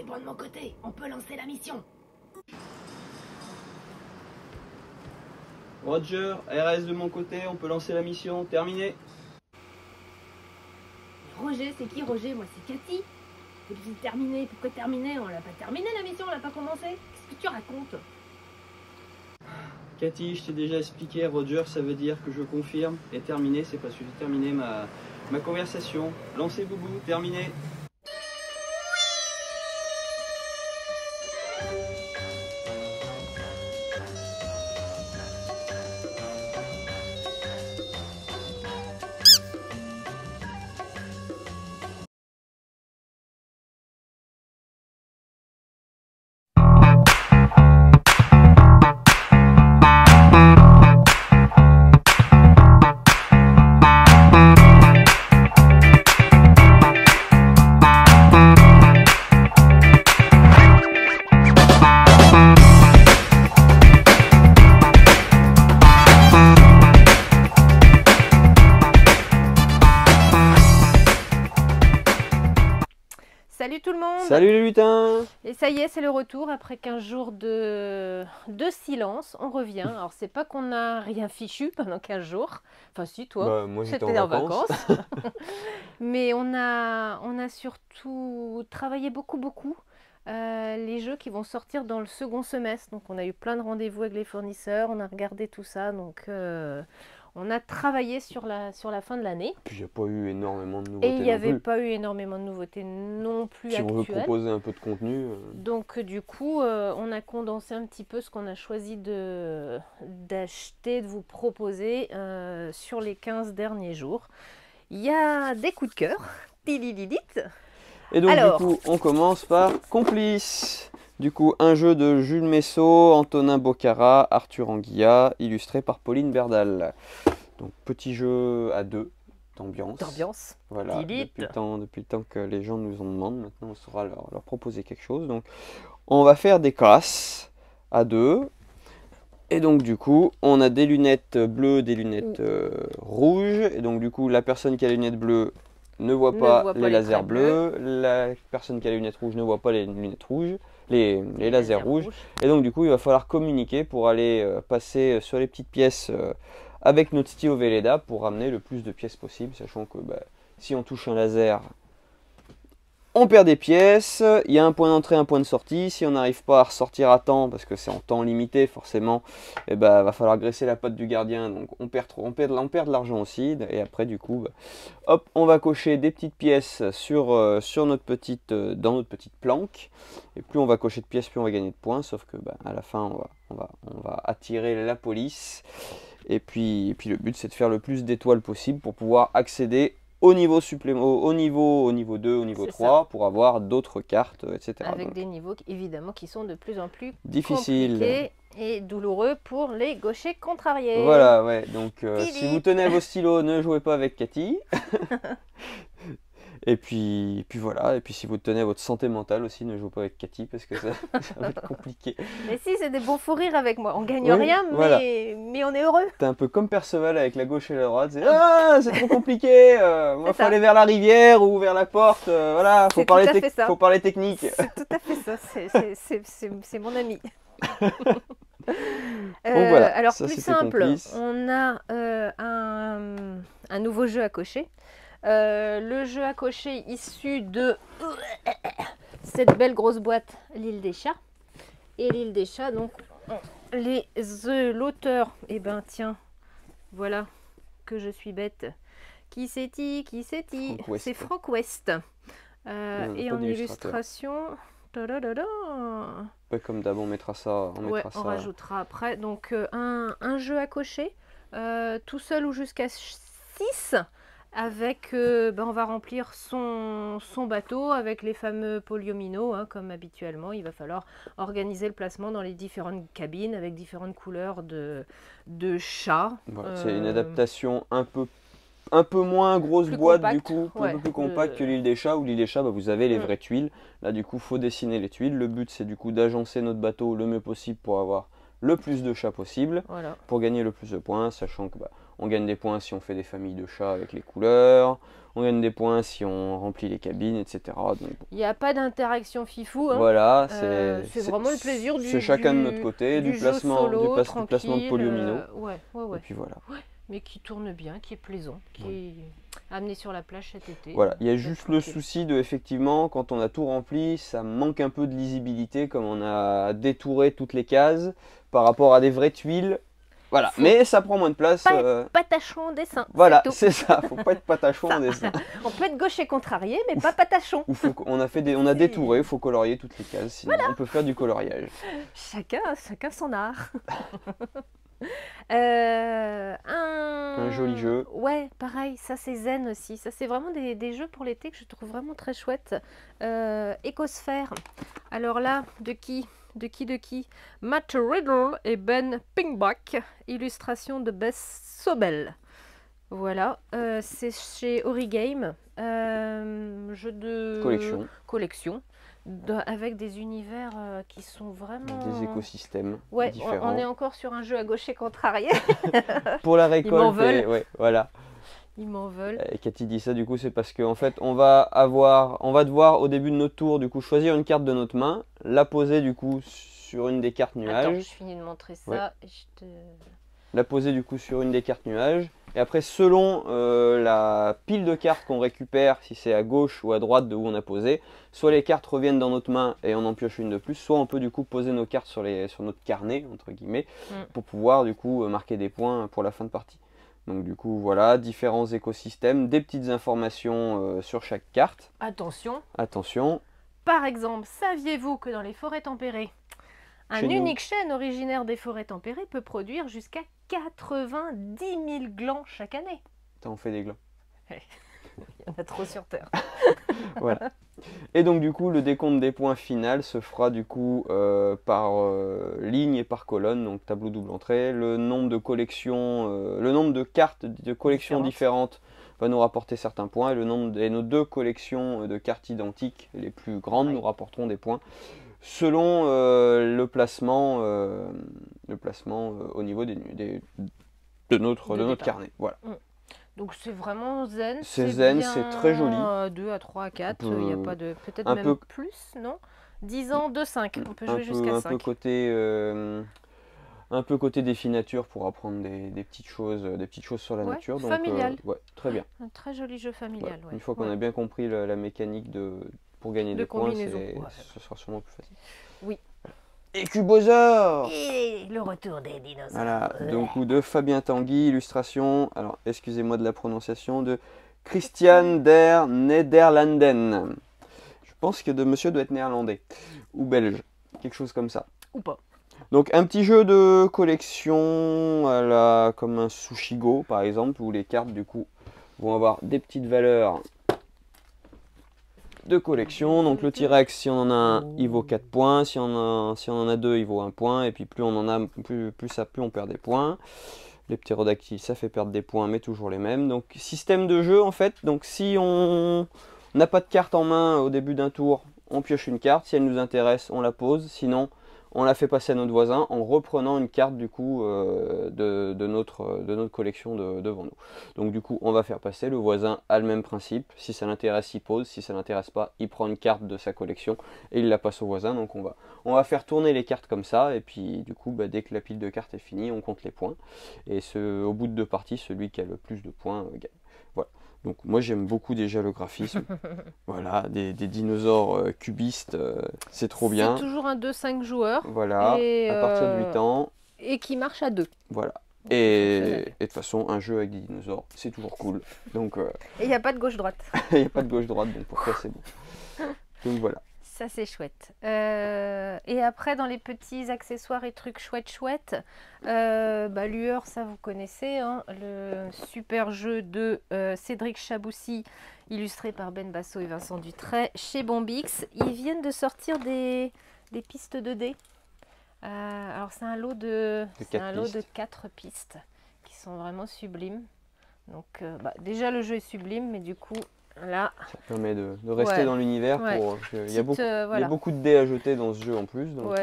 C'est bon de mon côté, on peut lancer la mission. Roger, RS de mon côté, on peut lancer la mission, terminé. Roger, c'est qui Roger? Moi c'est Cathy. Et puis terminé, pourquoi terminé? On l'a pas terminé la mission, on l'a pas commencé. Qu'est-ce que tu racontes? Cathy, je t'ai déjà expliqué, Roger, ça veut dire que je confirme. Et terminé, c'est parce que j'ai terminé ma conversation. Lancez Boubou, terminé. Salut tout le monde! Salut les lutins! Et ça y est, c'est le retour après 15 jours de silence. On revient. Alors, c'est pas qu'on n'a rien fichu pendant 15 jours. Enfin, si, toi, moi c'était en vacances. Mais on a surtout travaillé beaucoup. Les jeux qui vont sortir dans le second semestre. Donc, on a eu plein de rendez-vous avec les fournisseurs. On a regardé tout ça. Donc, on a travaillé sur la fin de l'année. Puis il n'y a pas eu énormément de nouveautés. Et il n'y avait pas eu énormément de nouveautés non plus si actuelles. on veut proposer un peu de contenu. Donc du coup, on a condensé un petit peu ce qu'on a choisi d'acheter, de vous proposer sur les 15 derniers jours. Il y a des coups de cœur. Tilililite. Et donc Alors, du coup, on commence par Complice. Du coup, un jeu de Jules Messot, Antonin Bocara, Arthur Anguilla, illustré par Pauline Berdal. Donc petit jeu à deux, d'ambiance. Voilà, depuis le temps que les gens nous en demandent, maintenant on saura leur proposer quelque chose. Donc on va faire des classes à deux. Et donc du coup, on a des lunettes bleues, des lunettes rouges. Et donc du coup, la personne qui a les lunettes bleues ne voit pas les lasers bleus. La personne qui a les lunettes rouges ne voit pas les lunettes rouges. Les lasers rouges. Et donc du coup il va falloir communiquer pour aller passer sur les petites pièces avec notre stylo Velleda pour ramener le plus de pièces possible, sachant que si on touche un laser on perd des pièces, il y a un point d'entrée, un point de sortie. Si on n'arrive pas à ressortir à temps, parce que c'est en temps limité forcément, et va falloir graisser la patte du gardien, donc on perd de l'argent aussi. Et après du coup, hop, on va cocher des petites pièces sur dans notre petite planque. Et plus on va cocher de pièces, plus on va gagner de points. Sauf que à la fin, on va attirer la police. Et puis le but, c'est de faire le plus d'étoiles possible pour pouvoir accéder au niveau au niveau 2, au niveau 3, ça, pour avoir d'autres cartes, etc. Avec donc des niveaux évidemment qui sont de plus en plus difficiles et douloureux pour les gauchers contrariés. Voilà, ouais. Donc si vous tenez à vos stylos, ne jouez pas avec Cathy. Et puis voilà, et puis si vous tenez à votre santé mentale aussi, ne jouez pas avec Cathy parce que ça va être compliqué. Mais si, c'est des bons fous rires avec moi, on gagne rien, voilà, mais on est heureux. T'es un peu comme Perceval avec la gauche et la droite, c'est ah, c'est trop compliqué, moi faut aller vers la rivière ou vers la porte, voilà, faut parler technique. C'est tout à fait ça, c'est mon ami. Donc voilà, alors ça, plus simple, Complice. On a un nouveau jeu à cocher. Le jeu à cocher issu de cette belle grosse boîte, l'île des chats. Et l'île des chats, donc l'auteur, et tiens, voilà que je suis bête. Qui c'est-il? C'est Frank West. Et en illustration, comme d'hab, on mettra ça. On rajoutera après. Donc un jeu à cocher, tout seul ou jusqu'à 6. Avec, on va remplir son bateau avec les fameux polyomino, hein, comme habituellement. Il va falloir organiser le placement dans les différentes cabines avec différentes couleurs de chats. Voilà, c'est une adaptation un peu moins grosse boîte, compacte, du coup, un peu plus compacte que l'île des chats, où l'île des chats, vous avez les vraies tuiles. Là, du coup, il faut dessiner les tuiles. Le but, c'est du coup d'agencer notre bateau le mieux possible pour avoir le plus de chats possible, pour gagner le plus de points, sachant que On gagne des points si on fait des familles de chats avec les couleurs. On gagne des points si on remplit les cabines, etc. Donc, bon. Il n'y a pas d'interaction fifou. Hein. Voilà, c'est vraiment le plaisir c'est chacun de notre côté, du jeu placement, solo, du placement de polyomino. Ouais. Et puis voilà. Ouais, mais qui tourne bien, qui est plaisant, qui est amené sur la plage cet été. Voilà, il y a D'être juste le tranquille. souci de, effectivement, quand on a tout rempli, ça manque un peu de lisibilité, comme on a détouré toutes les cases par rapport à des vraies tuiles. Voilà, Faut mais ça prend moins de place. Pas être patachon en dessin. Voilà, c'est c'est ça, faut pas être patachon en dessin. On peut être gaucher contrarié, mais pas patachon. Ou on a détouré, il faut colorier toutes les cases, sinon on peut faire du coloriage. Chacun son art. Un joli jeu. Ouais, pareil, ça c'est zen aussi. Ça c'est vraiment des jeux pour l'été que je trouve vraiment très chouettes. Écosphère. Alors là, de qui? Matt Riddle et Ben Pingbach. Illustration de Bess Sobel. Voilà, c'est chez Origame. Jeu de collection. Avec des univers qui sont vraiment... Des écosystèmes ouais, différents. on est encore sur un jeu à gaucher contrarié. Pour la récolte, Ils m'en veulent. ouais, voilà. Ils m'en veulent. Et Cathy dit ça, du coup, c'est parce qu'en fait, on va devoir au début de notre tour, du coup, choisir une carte de notre main, la poser, du coup, sur une des cartes nuages. Attends, je finis de montrer ça. Ouais. Et La poser, du coup, sur une des cartes nuages. Et après, selon la pile de cartes qu'on récupère, si c'est à gauche ou à droite de où on a posé, soit les cartes reviennent dans notre main et on en pioche une de plus, soit on peut, du coup, poser nos cartes sur notre carnet, entre guillemets, pour pouvoir, du coup, marquer des points pour la fin de partie. Donc du coup voilà, différents écosystèmes, des petites informations sur chaque carte. Attention. Par exemple, saviez-vous que dans les forêts tempérées, un unique chêne originaire des forêts tempérées peut produire jusqu'à 90 000 glands chaque année? On fait des glands. Il y en a trop sur Terre. Voilà. Et donc du coup, le décompte des points final se fera du coup par ligne et par colonne, donc tableau double entrée. Le nombre de collections, le nombre de cartes de collections différentes va nous rapporter certains points, et nos deux collections de cartes identiques les plus grandes nous rapporteront des points selon le placement au niveau de notre carnet. Voilà. Donc c'est vraiment zen. C'est zen, c'est très joli. 2 à 3 à 4, il n'y a pas de... Peut-être même plus, non? 10 ans, 2, 5. On peut jouer jusqu'à 5. Un peu côté défi nature pour apprendre des petites choses sur la nature. Donc, familial. Ouais, très bien. Un très joli jeu familial. Une fois qu'on a bien compris la mécanique pour gagner des points, ce sera sûrement plus facile. Oui. Et Cubosaur! Et le retour des dinosaures. Voilà, donc de Fabien Tanguy, illustration, alors excusez-moi de la prononciation, de Christian der Nederlanden. Je pense que monsieur doit être néerlandais, ou belge, quelque chose comme ça. Ou pas. Donc un petit jeu de collection comme un Sushigo par exemple, où les cartes du coup vont avoir des petites valeurs de collection. Donc le T-Rex, si on en a un, il vaut 4 points. Si on en a 2, il vaut 1 point. Et puis plus on en a, plus on perd des points. Les ptérodactyles, ça fait perdre des points, mais toujours les mêmes. Donc système de jeu en fait. Donc si on n'a pas de carte en main au début d'un tour, on pioche une carte. Si elle nous intéresse, on la pose. Sinon, on la fait passer à notre voisin en reprenant une carte du coup de notre collection devant nous. Donc du coup on va faire passer, le voisin a le même principe, si ça l'intéresse il pose, si ça l'intéresse pas il prend une carte de sa collection et il la passe au voisin. Donc on va faire tourner les cartes comme ça et puis du coup dès que la pile de cartes est finie on compte les points et au bout de 2 parties celui qui a le plus de points gagne. Voilà. Donc moi j'aime beaucoup déjà le graphisme, voilà, des dinosaures cubistes, c'est trop bien. C'est toujours un 2-5 joueurs. Voilà, à partir de 8 ans. Et qui marche à 2. Voilà. Et de toute façon, un jeu avec des dinosaures, c'est toujours cool. Donc, et il n'y a pas de gauche-droite. Il n'y a pas de gauche-droite, donc pour ça c'est bon. Donc voilà. Ça c'est chouette. Et après dans les petits accessoires et trucs chouettes, Lueur, ça vous connaissez, hein, le super jeu de Cédric Chaboussi, illustré par Ben Basso et Vincent Dutray, chez Bombix. Ils viennent de sortir des pistes 2D. Alors c'est un lot de 4 pistes qui sont vraiment sublimes. Donc déjà le jeu est sublime, mais du coup... Là. Ça permet de rester dans l'univers. Il y a beaucoup de dés à jeter dans ce jeu en plus. Donc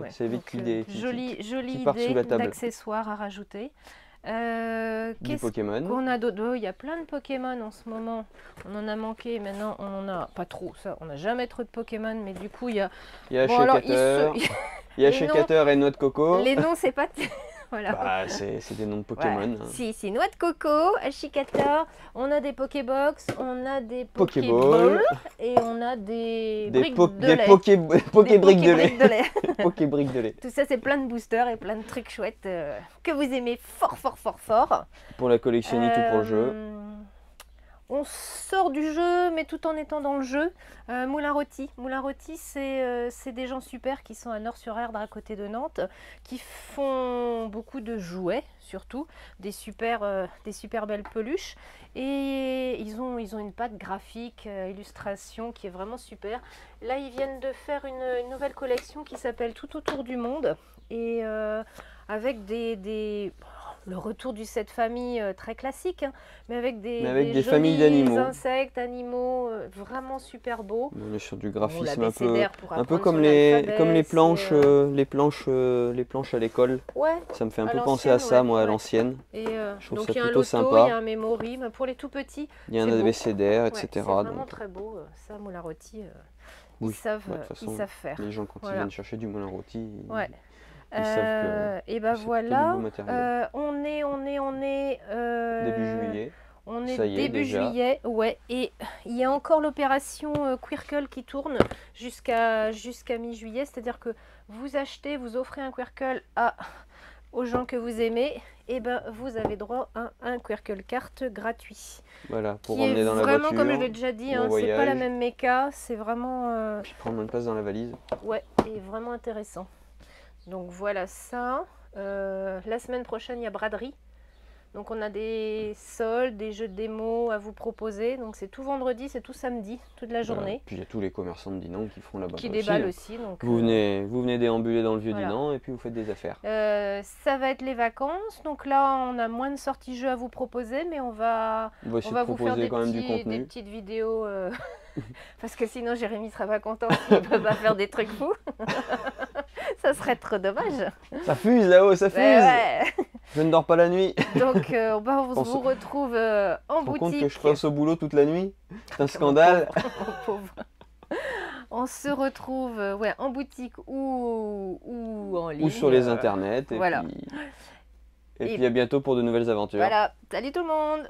c'est vite l'idée jolie qui part idée sous la table. d'accessoires à rajouter. Du Qu'est-ce Pokémon. qu'on a d'autre? Oh, il y a plein de Pokémon en ce moment. On en a manqué, maintenant on en a pas trop. Ça, on n'a jamais trop de Pokémon, mais du coup il y a. Il y a Bon, alors, Shekater. Il y a les noms- Shekater et Noix de Coco. Les noms, c'est pas. Voilà. Bah, c'est des noms de Pokémon. Ouais. Hein. Si, Noix de Coco, Ashikator, on a des Pokébox, on a des Pokéball. Pokéballs et on a des briques de des lait. Pokébriques de lait. Pokébriques de lait. Pokébriques de lait. Tout ça, c'est plein de boosters et plein de trucs chouettes que vous aimez fort. Pour la collectionner, tout pour le jeu. On sort du jeu, mais tout en étant dans le jeu. Moulin Rôti. Moulin Rôti, c'est des gens super qui sont à Nord-sur-Erdre, à côté de Nantes, qui font beaucoup de jouets, surtout, des super belles peluches. Et ils ont une patte graphique, illustration qui est vraiment super. Là, ils viennent de faire une nouvelle collection qui s'appelle Tout autour du monde. Et avec le retour du set famille très classique, hein, mais avec des familles jolis d'animaux. insectes, animaux, vraiment super beaux. On est sur du Bon, graphisme l'abécédaire pour un peu apprendre comme son les alphabet, planches, c'est, les planches à l'école. Ouais, Ça me fait un à peu penser à l'ancienne, ça, ouais, moi, à ouais. l'ancienne. Et Je trouve donc ça il y a un plutôt loto, sympa. il y a un memory, mais pour les tout petits, Il y a un c'est beau. abécédaire, Ouais, etc. c'est vraiment donc, très beau. Ça, Moulin Rôti, oui. ils savent, Ouais, de toute façon, ils savent faire. les gens, quand Voilà. ils viennent chercher du moulin rôti, Ouais. ils savent Et ben que c'est plutôt du voilà, beau matériel. on est Début juillet. On est Ça y est, début déjà. juillet, ouais, et il y a encore l'opération Quirkle qui tourne jusqu'à mi-juillet, c'est-à-dire que vous achetez, vous offrez un Quirkle aux gens que vous aimez, et ben vous avez droit à un Quirkle carte gratuit. Voilà, pour Qui est emmener dans la vraiment, voiture. comme je l'ai déjà dit, ou en hein, c'est pas la voyage. même méca, c'est vraiment Puis prendre une place dans la valise. ouais, et vraiment intéressant. Donc voilà ça. La semaine prochaine, il y a braderie. Donc on a des soldes, des jeux de démo à vous proposer. Donc c'est tout vendredi, c'est tout samedi, toute la journée. Puis il y a tous les commerçants de Dinan qui font là-bas. Qui aussi, déballent hein. aussi. Donc, Vous venez déambuler dans le vieux voilà. Dinan et puis vous faites des affaires. ça va être les vacances. Donc là, on a moins de sorties jeux à vous proposer, mais on va essayer de vous faire proposer quand même du des contenu. petites vidéos. Parce que sinon, Jérémy sera pas content s'il ne peut pas faire des trucs fous. Ça serait trop dommage. Ça fuse là-haut, ça fuse. Ouais. Je ne dors pas la nuit. Donc, on vous retrouve en Tu te rends compte boutique. que je passe au boulot toute la nuit? C'est un scandale. Mon pauvre. On se retrouve ouais, en boutique ou en ligne. Ou sur les internets. Et voilà. puis à bientôt pour de nouvelles aventures. Voilà. Salut tout le monde!